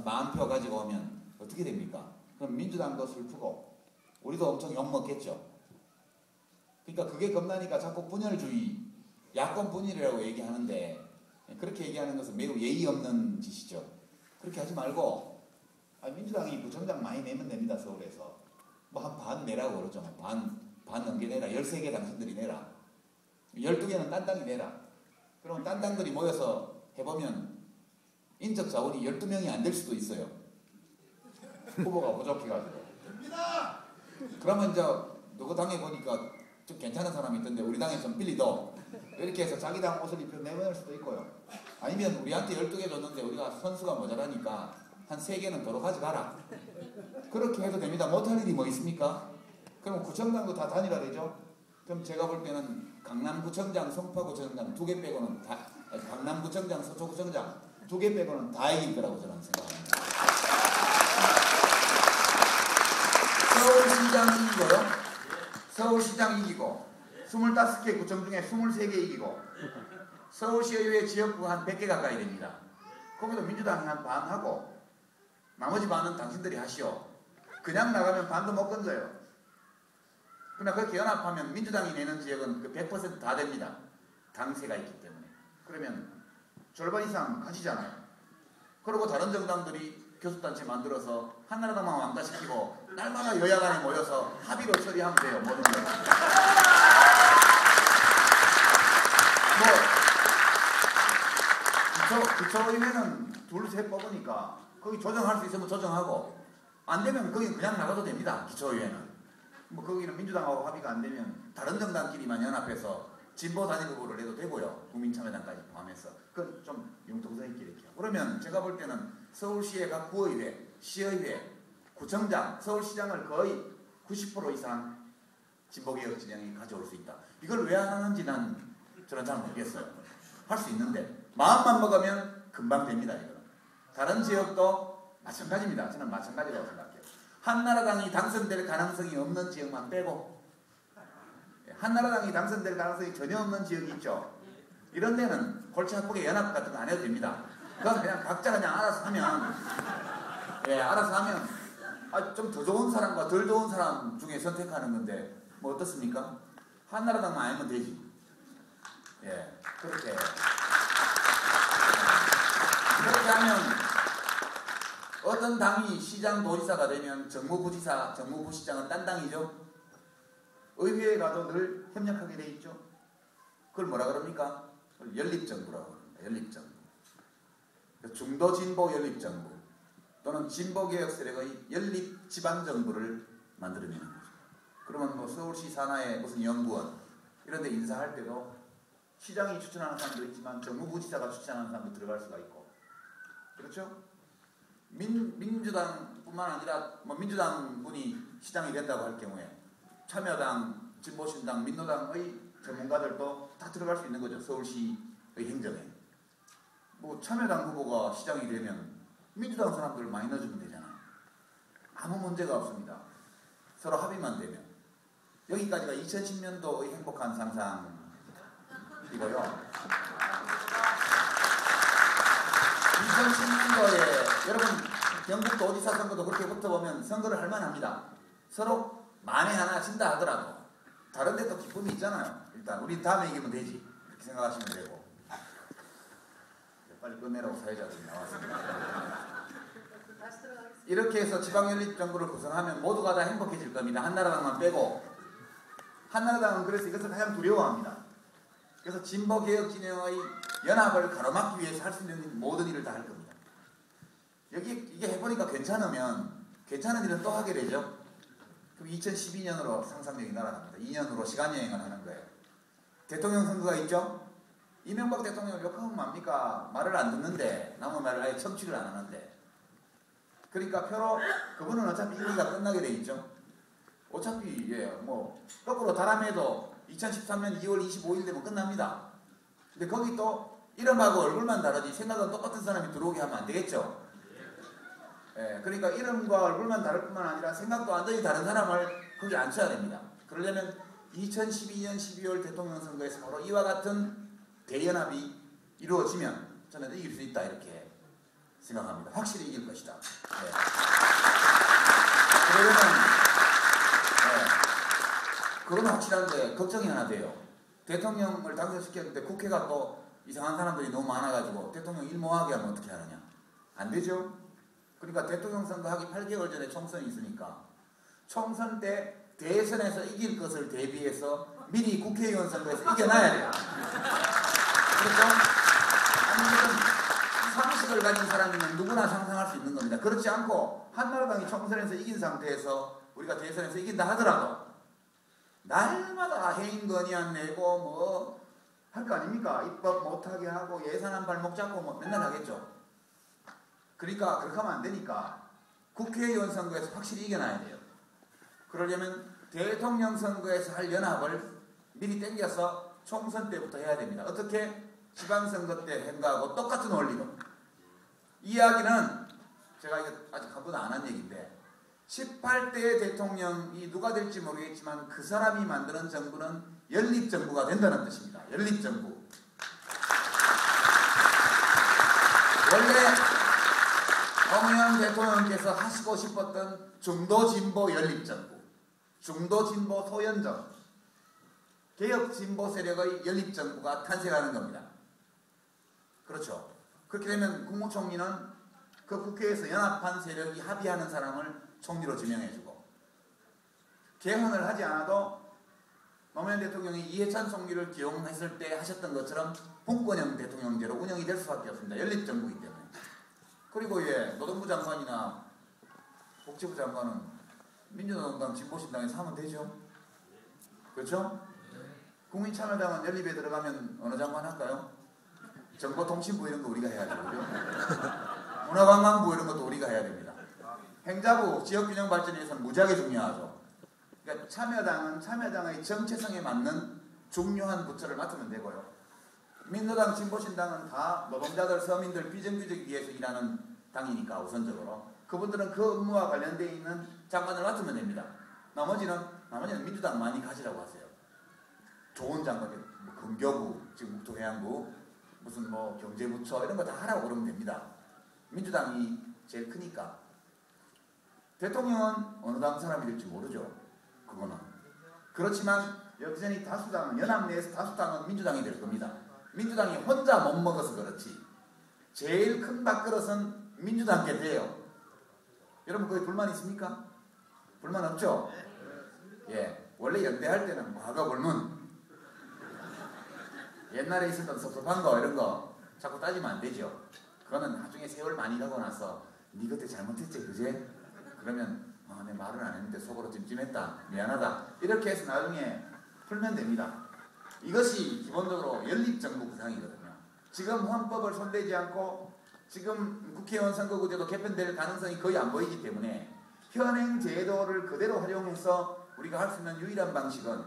40표 가지고 오면 어떻게 됩니까? 그럼 민주당도 슬프고 우리도 엄청 욕먹겠죠. 그러니까 그게 겁나니까 자꾸 분열주의, 야권 분열이라고 얘기하는데 그렇게 얘기하는 것은 매우 예의 없는 짓이죠. 그렇게 하지 말고 민주당이 부총장 많이 내면 됩니다. 서울에서. 뭐 한 반 내라고 그러죠. 반 넘게 내라. 13개 당신들이 내라. 12개는 딴 당이 내라. 그럼 딴 당들이 모여서 해보면 인적 자원이 12명이 안 될 수도 있어요. 후보가 부족해가지고. 그러면 누구 당에 보니까 좀 괜찮은 사람이 있던데 우리 당에 좀 빌리도 이렇게 해서 자기 당 옷을 입혀 내보낼 수도 있고요. 아니면 우리한테 12개 줬는데 우리가 선수가 모자라니까 한 3개는 도로 가져가라. 그렇게 해도 됩니다. 못할 일이 뭐 있습니까? 그럼 구청장도 다 단일화되죠? 그럼 제가 볼 때는 강남구청장, 송파구청장 2개 빼고는 다, 강남구청장, 서초구청장 2개 빼고는 다 이길 거라고 저는 생각합니다. 서울시장 이기고요. 서울시장 이기고 25개 구청 중에 23개 이기고 서울시의회 지역구 한 100개 가까이 됩니다. 거기도 민주당이 한 반 하고 나머지 반은 당신들이 하시오. 그냥 나가면 반도 못 건져요. 그러나 그렇게 연합하면 민주당이 내는 지역은 그 100% 다 됩니다. 당세가 있기 때문에. 그러면 절반 이상 가지잖아요. 그리고 다른 정당들이 교섭단체 만들어서 한나라당만 왕따시키고 날마다 여야 간에 모여서 합의로 처리하면 돼요. 모든 걸. 기초의회는 둘-셋 뽑으니까 거기 조정할 수 있으면 조정하고 안 되면 거기 그냥 나가도 됩니다. 기초의회는. 뭐 거기는 민주당하고 합의가 안 되면 다른 정당끼리만 연합해서 진보 단일 후보를 내도 되고요. 국민참여당까지 포함해서. 그건 좀 융통성 있게 이렇게. 그러면 제가 볼 때는 서울시의 각 구의회, 시의회, 구청장, 서울시장을 거의 90% 이상 진보개혁 진영이 가져올 수 있다. 이걸 왜 안 하는지 저는 잘 모르겠어요. 할 수 있는데 마음만 먹으면 금방 됩니다. 이거는. 다른 지역도 마찬가지입니다. 저는 마찬가지라고 생각해요. 한나라당이 당선될 가능성이 없는 지역만 빼고 한나라당이 당선될 가능성이 전혀 없는 지역이 있죠. 이런 데는 골치 아프게 연합 같은 거 안 해도 됩니다. 그건 그냥 각자 그냥 알아서 하면 알아서 하면 좀 더 좋은 사람과 덜 좋은 사람 중에 선택하는 건데 뭐 어떻습니까? 한나라당만 알면 되지. 그렇게 하면 어떤 당이 시장 도지사가 되면 정무부지사, 정무부시장은 딴 당이죠. 의회에 가도 늘 협력하게 돼 있죠. 그걸 뭐라 그럽니까? 연립정부라고 합니다. 연립정부. 중도진보 연립정부 또는 진보개혁 세력의 연립지방정부를 만들어내는 거죠. 그러면 뭐 서울시 산하에 무슨 연구원 이런 데 인사할 때도 시장이 추천하는 사람도 있지만 정무부지사가 추천하는 사람도 들어갈 수가 있고 그렇죠? 민주당뿐만 아니라 뭐 민주당 분이 시장이 된다고 할 경우에 참여당, 진보신당, 민노당의 전문가들도 다 들어갈 수 있는 거죠. 서울시의 행정에. 뭐 참여당 후보가 시장이 되면 민주당 사람들을 많이 넣어주면 되잖아요. 아무 문제가 없습니다. 서로 합의만 되면. 여기까지가 2010년도의 행복한 상상이고요. 여러분 경북도지사 선거도 그렇게 붙어보면 선거를 할 만합니다. 서로 만에 하나 진다 하더라도 다른 데도 기쁨이 있잖아요. 일단 우리 다음에 이기면 되지 이렇게 생각하시면 되고 빨리 끝내라고 사회자들이 나왔습니다. 이렇게 해서 지방연립정부를 구성하면 모두가 다 행복해질 겁니다. 한나라당만 빼고. 한나라당은 그래서 이것을 가장 두려워합니다. 그래서 진보개혁 진영의 연합을 가로막기 위해서 할 수 있는 모든 일을 다 할 겁니다. 이게 해보니까 괜찮으면 괜찮은 일은 또 하게 되죠. 그럼 2012년으로 상상력이 날아갑니다. 2년으로 시간여행을 하는 거예요. 대통령 선거가 있죠. 이명박 대통령을 욕하면 뭡니까? 말을 안 듣는데 남의 말을 아예 청취를 안 하는데 그러니까 표로 그분은 어차피 1위가 끝나게 돼 있죠. 어차피 뭐 거꾸로 다람에도 2013년 2월 25일 되면 끝납니다. 근데 거기 또 이름하고 얼굴만 다르지 생각은 똑같은 사람이 들어오게 하면 안 되겠죠. 그러니까 이름과 얼굴만 다를 뿐만 아니라 생각도 완전히 다른 사람을 거기 앉혀야 됩니다. 그러려면 2012년 12월 대통령 선거에서 바로 이와 같은 대연합이 이루어지면 저는 이길 수 있다 이렇게 생각합니다. 확실히 이길 것이다. 네. 그러려면 그건 확실한데 걱정이 하나 돼요. 대통령을 당선시켰는데 국회가 또 이상한 사람들이 너무 많아가지고 대통령 일 못하게 하면 어떻게 하느냐. 안 되죠. 그러니까 대통령 선거하기 8개월 전에 총선이 있으니까 총선 때 대선에서 이길 것을 대비해서 미리 국회의원 선거에서 이겨놔야 돼요. 그렇죠? 아니면 상식을 가진 사람이면 누구나 상상할 수 있는 겁니다. 그렇지 않고 한나라당이 총선에서 이긴 상태에서 우리가 대선에서 이긴다 하더라도 날마다 해임 건의안 내고 뭐 할 거 아닙니까? 입법 못하게 하고 예산안 발목 잡고 뭐 맨날 하겠죠. 그러니까 그렇게 하면 안 되니까 국회의원 선거에서 확실히 이겨놔야 돼요. 그러려면 대통령 선거에서 할 연합을 미리 땡겨서 총선 때부터 해야 됩니다. 어떻게? 지방선거 때 한 거하고 똑같은 원리로. 이야기는 제가 이거 아직 한 번도 안 한 얘기인데 18대 대통령이 누가 될지 모르겠지만 그 사람이 만드는 정부는 연립정부가 된다는 뜻입니다. 연립정부. 원래 노무현 대통령께서 하시고 싶었던 중도진보 연립정부, 중도진보 소연정, 개혁진보 세력의 연립정부가 탄생하는 겁니다. 그렇죠. 그렇게 되면 국무총리는 그 국회에서 연합한 세력이 합의하는 사람을 총리로 지명해주고 개헌을 하지 않아도 노무현 대통령이 이해찬 총리를 기용했을 때 하셨던 것처럼 분권형 대통령제로 운영이 될 수밖에 없습니다. 연립정부이기 때문에. 그리고 노동부 장관이나 복지부 장관은 민주노동당 진보신당에서 하면 되죠. 그렇죠? 국민참여당은 연립에 들어가면 어느 장관 할까요? 정보통신부 이런 거 우리가 해야죠. 문화관광부 이런 것도 우리가 해야 됩니다. 행자부, 지역균형발전에서는 무지하게 중요하죠. 그러니까 참여당의 정체성에 맞는 중요한 부처를 맡으면 되고요. 민주당, 진보신당은 다 노동자들, 서민들, 비정규직 위해서 일하는 당이니까 우선적으로 그분들은 그 업무와 관련되어 있는 장관을 맡으면 됩니다. 나머지는 민주당 많이 가지라고 하세요. 좋은 장관, 뭐 금교부, 지금 국토해양부, 무슨 뭐 경제부처 이런 거 다 하라고 그러면 됩니다. 민주당이 제일 크니까. 대통령은 어느 당 사람이 될지 모르죠. 그거는. 그렇지만 여전히 다수당은 연합 내에서 다수당은 민주당이 될 겁니다. 민주당이 혼자 못 먹어서 그렇지 제일 큰 밥그릇은 민주당께 돼요. 여러분 거기 불만 있습니까? 불만 없죠? 예, 원래 연대할 때는 과거 불문 옛날에 있었던 섭섭한 거 이런 거 자꾸 따지면 안 되죠. 그거는 나중에 세월 많이 가고 나서 니 그때 잘못했지 그제? 그러면 내 말은 안 했는데 속으로 찜찜했다 미안하다 이렇게 해서 나중에 풀면 됩니다. 이것이 기본적으로 연립정부 구상이거든요. 지금 헌법을 손대지 않고 지금 국회의원 선거구제도 개편될 가능성이 거의 안 보이기 때문에 현행 제도를 그대로 활용해서 우리가 할 수 있는 유일한 방식은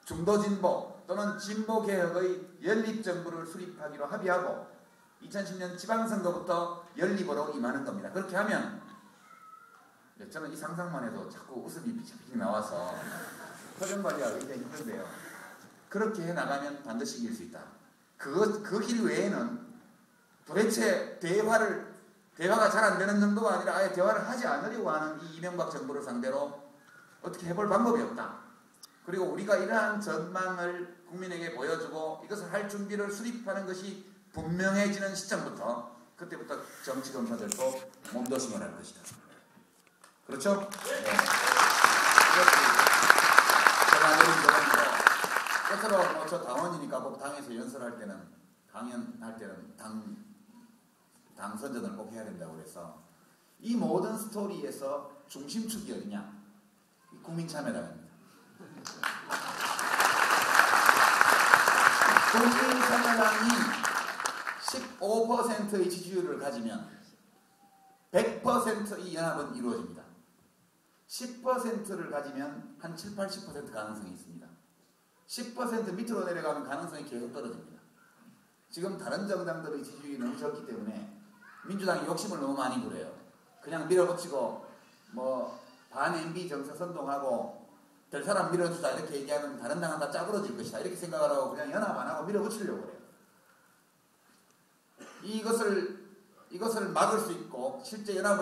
중도진보 또는 진보개혁의 연립정부를 수립하기로 합의하고 2010년 지방선거부터 연립으로 임하는 겁니다. 그렇게 하면 저는 이 상상만 해도 자꾸 웃음이 비치비치 나와서 표정관리가 굉장히 힘든데요. 그렇게 해나가면 반드시 이길 수 있다. 그 길 외에는 도대체 대화가 잘 안 되는 정도가 아니라 아예 대화를 하지 않으려고 하는 이 이명박 정부를 상대로 어떻게 해볼 방법이 없다. 그리고 우리가 이러한 전망을 국민에게 보여주고 이것을 할 준비를 수립하는 것이 분명해지는 시점부터 그때부터 정치 검사들도 몸도심을 할 것이다. 그렇죠? 네. 제가 내린 조언이고 끝으로 뭐 저 당원이니까 꼭 당에서 연설할 때는 강연할 때는 당 선전을 꼭 해야 된다고 그래서 이 모든 스토리에서 중심축이 어디냐? 국민참여당입니다. 국민참여당이 15%의 지지율을 가지면 100%의 연합은 이루어집니다. 10%를 가지면 한 7, 80% 가능성이 있습니다. 10% 밑으로 내려가면 가능성이 계속 떨어집니다. 지금 다른 정당들의 지지율이 너무 적기 때문에 민주당이 욕심을 너무 많이 부려요. 그냥 밀어붙이고 뭐 반 MB 정서 선동하고 될 사람 밀어주자 이렇게 얘기하면 다른 당은 다 짜부러질 것이다 이렇게 생각을 하고 그냥 연합 안 하고 밀어붙이려고 그래요. 이것을 이것을 막을 수 있고 실제 연합을